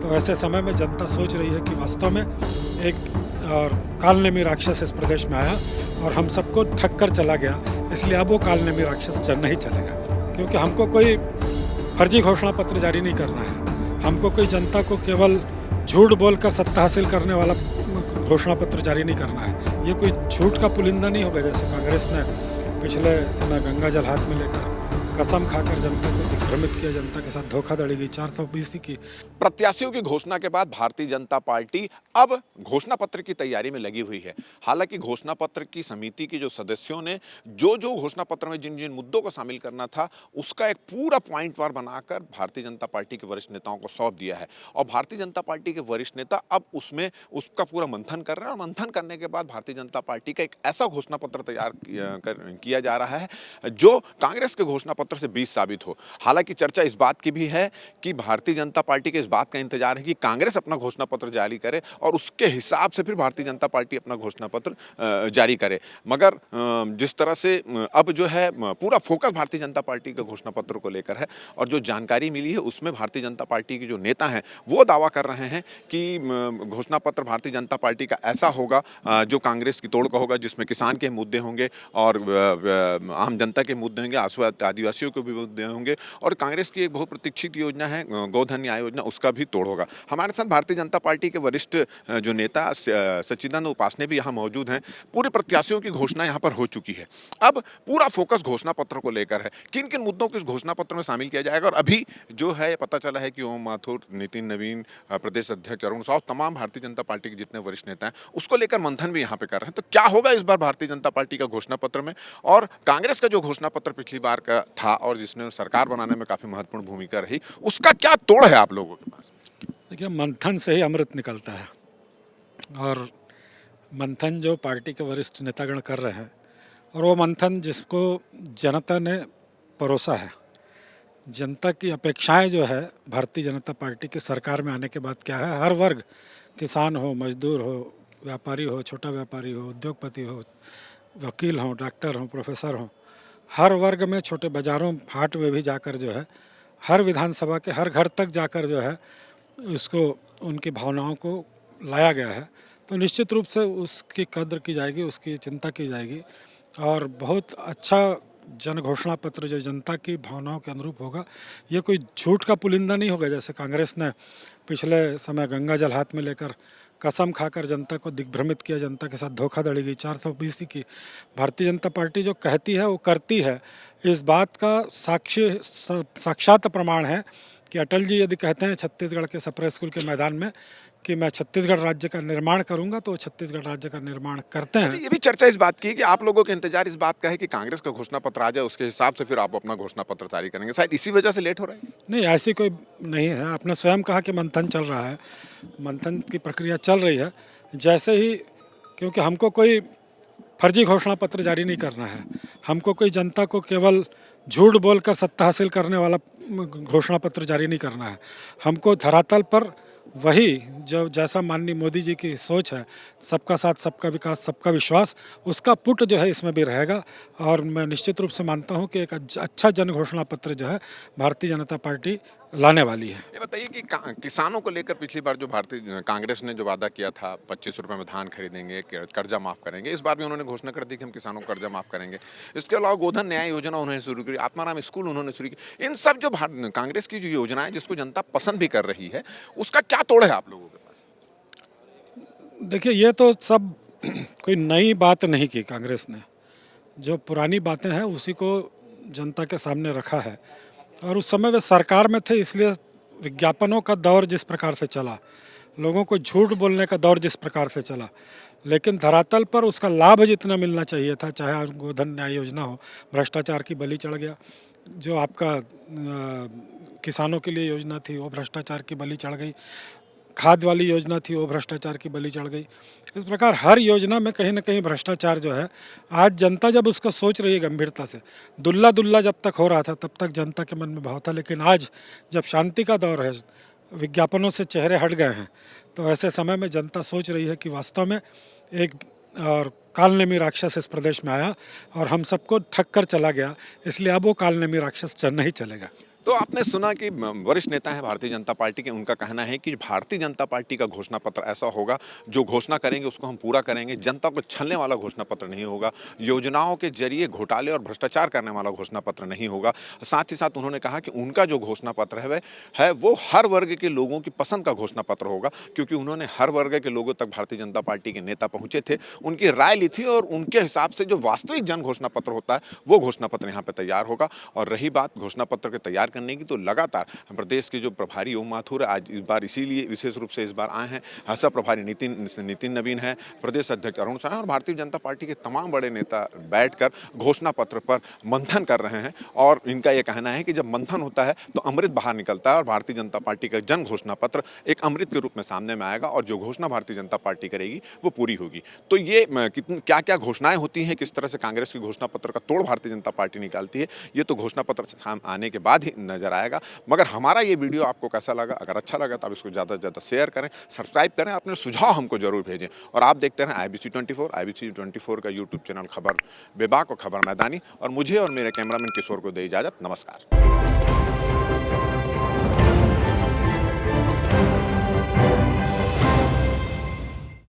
तो ऐसे समय में जनता सोच रही है कि वास्तव में एक और कालनेमी राक्षस इस प्रदेश में आया और हम सबको ठग कर चला गया, इसलिए अब वो कालनेमी राक्षस नहीं चलेगा। क्योंकि हमको कोई फर्जी घोषणा पत्र जारी नहीं करना है, हमको कोई जनता को केवल झूठ बोलकर सत्ता हासिल करने वाला घोषणा पत्र जारी नहीं करना है। ये कोई झूठ का पुलिंदा नहीं होगा जैसे कांग्रेस ने पिछले समय गंगा जल हाथ में लेकर कसम खाकर जनता को दिग्भ्रमित किया, जनता के साथ धोखाधड़ी की 420 की। प्रत्याशियों की घोषणा के बाद भारतीय जनता पार्टी अब घोषणा पत्र की तैयारी में लगी हुई है। हालांकि घोषणा पत्र की समिति के जो सदस्यों ने जो घोषणा पत्र में जिन जिन मुद्दों को शामिल करना था उसका एक पूरा पॉइंट वार बनाकर भारतीय जनता पार्टी के वरिष्ठ नेताओं को सौंप दिया है और भारतीय जनता पार्टी के वरिष्ठ नेता अब उसमें उसका पूरा मंथन कर रहे हैं और मंथन करने के बाद भारतीय जनता पार्टी का एक ऐसा घोषणा पत्र तैयार किया जा रहा है जो कांग्रेस के घोषणा पत्र से 20 साबित हो। हालांकि चर्चा इस बात की भी है कि भारतीय जनता पार्टी के इस बात का इंतजार है कि कांग्रेस अपना घोषणा पत्र जारी करे और उसके हिसाब से फिर भारतीय जनता पार्टी अपना घोषणा पत्र जारी करे। मगर जिस तरह से अब जो है पूरा फोकस भारतीय जनता पार्टी के घोषणा पत्र को लेकर है और जो जानकारी मिली है उसमें भारतीय जनता पार्टी के जो नेता हैं वो दावा कर रहे हैं कि घोषणा पत्र भारतीय जनता पार्टी का ऐसा होगा जो कांग्रेस की तोड़ का होगा, जिसमें किसान के मुद्दे होंगे और आम जनता के मुद्दे होंगे, आदिवासियों के भी मुद्दे होंगे और कांग्रेस की एक बहुत प्रतीक्षित योजना है गोधन न्याय योजना, उसका भी तोड़ होगा। हमारे साथ भारतीय जनता पार्टी के वरिष्ठ जो नेता सच्चिदानंद उपासने भी यहाँ मौजूद हैं। पूरे प्रत्याशियों की घोषणा यहाँ पर हो चुकी है। अब पूरा फोकस घोषणा पत्र को लेकर है, किन किन मुद्दों को इस घोषणा पत्र में शामिल किया जाएगा। और अभी जो है पता चला है कि ओम माथुर, नितिन नवीन, प्रदेश अध्यक्ष अरुण साव, तमाम भारतीय जनता पार्टी के जितने वरिष्ठ नेता हैं उसको लेकर मंथन भी यहाँ पे कर रहे हैं। तो क्या होगा इस बार भारतीय जनता पार्टी का घोषणा पत्र में, और कांग्रेस का जो घोषणा पत्र पिछली बार का था और जिसने सरकार बनाने में काफी महत्वपूर्ण भूमिका रही, उसका क्या तोड़ है आप लोगों के पास? देखिए, मंथन से ही अमृत निकलता है और मंथन जो पार्टी के वरिष्ठ नेतागण कर रहे हैं और वो मंथन जिसको जनता ने परोसा है, जनता की अपेक्षाएं जो है भारतीय जनता पार्टी की सरकार में आने के बाद क्या है, हर वर्ग, किसान हो, मजदूर हो, व्यापारी हो, छोटा व्यापारी हो, उद्योगपति हो, वकील हो, डॉक्टर हो, प्रोफेसर हो, हर वर्ग में छोटे बाज़ारों हाट में भी जाकर जो है, हर विधानसभा के हर घर तक जाकर जो है उसको उनकी भावनाओं को लाया गया है। तो निश्चित रूप से उसकी कद्र की जाएगी, उसकी चिंता की जाएगी और बहुत अच्छा जन घोषणा पत्र जो जनता की भावनाओं के अनुरूप होगा। ये कोई झूठ का पुलिंदा नहीं होगा जैसे कांग्रेस ने पिछले समय गंगा जल हाथ में लेकर कसम खाकर जनता को दिग्भ्रमित किया, जनता के साथ धोखाधड़ी की 420 की। भारतीय जनता पार्टी जो कहती है वो करती है। इस बात का साक्षात प्रमाण है कि अटल जी यदि कहते हैं छत्तीसगढ़ के सप्रे स्कूल के मैदान में कि मैं छत्तीसगढ़ राज्य का निर्माण करूंगा, तो छत्तीसगढ़ राज्य का निर्माण करते हैं। ये भी चर्चा इस बात की है कि आप लोगों के इंतजार इस बात का है कि कांग्रेस का घोषणा पत्र आ जाए, उसके हिसाब से फिर आप अपना घोषणा पत्र जारी करेंगे, शायद इसी वजह से लेट हो रहा है। नहीं, ऐसी कोई नहीं है। आपने स्वयं कहा कि मंथन चल रहा है, मंथन की प्रक्रिया चल रही है। जैसे ही, क्योंकि हमको कोई फर्जी घोषणा पत्र जारी नहीं करना है, हमको कोई जनता को केवल झूठ बोलकर सत्ता हासिल करने वाला घोषणा पत्र जारी नहीं करना है। हमको धरातल पर वही जो जैसा माननीय मोदी जी की सोच है, सबका साथ, सबका विकास, सबका विश्वास, उसका पुट जो है इसमें भी रहेगा। और मैं निश्चित रूप से मानता हूं कि एक अच्छा जन घोषणा पत्र जो है भारतीय जनता पार्टी लाने वाली है। ये बताइए कि किसानों को लेकर पिछली बार जो भारतीय कांग्रेस ने जो वादा किया था 25 रुपये में धान खरीदेंगे, कर्जा माफ करेंगे, इस बार भी उन्होंने घोषणा कर दी कि हम किसानों को कर्जा माफ करेंगे। इसके अलावा गोधन न्याय योजना उन्होंने शुरू की, आत्माराम स्कूल उन्होंने शुरू की। इन सब जो कांग्रेस की जो योजनाएं जिसको जनता पसंद भी कर रही है, उसका क्या तोड़ है आप लोगों के पास? देखिए, ये तो सब कोई नई बात नहीं की कांग्रेस ने, जो पुरानी बातें हैं उसी को जनता के सामने रखा है। और उस समय वे सरकार में थे, इसलिए विज्ञापनों का दौर जिस प्रकार से चला, लोगों को झूठ बोलने का दौर जिस प्रकार से चला, लेकिन धरातल पर उसका लाभ जितना मिलना चाहिए था, चाहे गोधन न्याय योजना हो, भ्रष्टाचार की बलि चढ़ गया। जो आपका किसानों के लिए योजना थी वो भ्रष्टाचार की बलि चढ़ गई, खाद वाली योजना थी वो भ्रष्टाचार की बलि चढ़ गई। इस प्रकार हर योजना में कहीं ना कहीं भ्रष्टाचार जो है, आज जनता जब उसको सोच रही है गंभीरता से, दुल्ला दुल्ला जब तक हो रहा था तब तक जनता के मन में भाव था, लेकिन आज जब शांति का दौर है, विज्ञापनों से चेहरे हट गए हैं, तो ऐसे समय में जनता सोच रही है कि वास्तव में एक और कालनेमी राक्षस इस प्रदेश में आया और हम सबको ठग कर चला गया, इसलिए अब वो कालनेमी राक्षस नहीं चलेगा। तो आपने सुना कि वरिष्ठ नेता हैं भारतीय जनता पार्टी के, उनका कहना है कि भारतीय जनता पार्टी का घोषणा पत्र ऐसा होगा जो घोषणा करेंगे उसको हम पूरा करेंगे, जनता को छलने वाला घोषणा पत्र नहीं होगा, योजनाओं के जरिए घोटाले और भ्रष्टाचार करने वाला घोषणा पत्र नहीं होगा। साथ ही साथ उन्होंने कहा कि उनका जो घोषणा पत्र है वो हर वर्ग के लोगों की पसंद का घोषणा पत्र होगा, क्योंकि उन्होंने हर वर्ग के लोगों तक भारतीय जनता पार्टी के नेता पहुंचे थे, उनकी राय ली थी और उनके हिसाब से जो वास्तविक जन घोषणा पत्र होता है वो घोषणा पत्र यहाँ पे तैयार होगा। और रही बात घोषणा पत्र के तैयार करने की, तो लगातार प्रदेश के जो प्रभारी ओम माथुर आज इस बार इसीलिए विशेष रूप से इस बार आए हैं, सह प्रभारी नितिन नवीन है, प्रदेश अध्यक्ष अरुण साह और भारतीय जनता पार्टी के तमाम बड़े नेता बैठकर घोषणा पत्र पर मंथन कर रहे हैं। और इनका यह कहना है कि जब मंथन होता है तो अमृत बाहर निकलता है और भारतीय जनता पार्टी का जन घोषणा पत्र एक अमृत के रूप में सामने में आएगा और जो घोषणा भारतीय जनता पार्टी करेगी वो पूरी होगी। तो ये क्या क्या घोषणाएं होती हैं, किस तरह से कांग्रेस की घोषणा पत्र का तोड़ भारतीय जनता पार्टी निकालती है, ये तो घोषणा पत्र आने के बाद ही नजर आएगा। मगर हमारा ये वीडियो आपको कैसा लगा? अगर अच्छा लगा तो आप इसको ज़्यादा से ज़्यादा शेयर करें, सब्सक्राइब करें, अपने सुझाव हमको जरूर भेजें। और आप देखते रहें IBC24 का यूट्यूब चैनल खबर बेबाक और खबर मैदानी। और मुझे और मेरे कैमरामैन किशोर को दे इजाज़त। नमस्कार।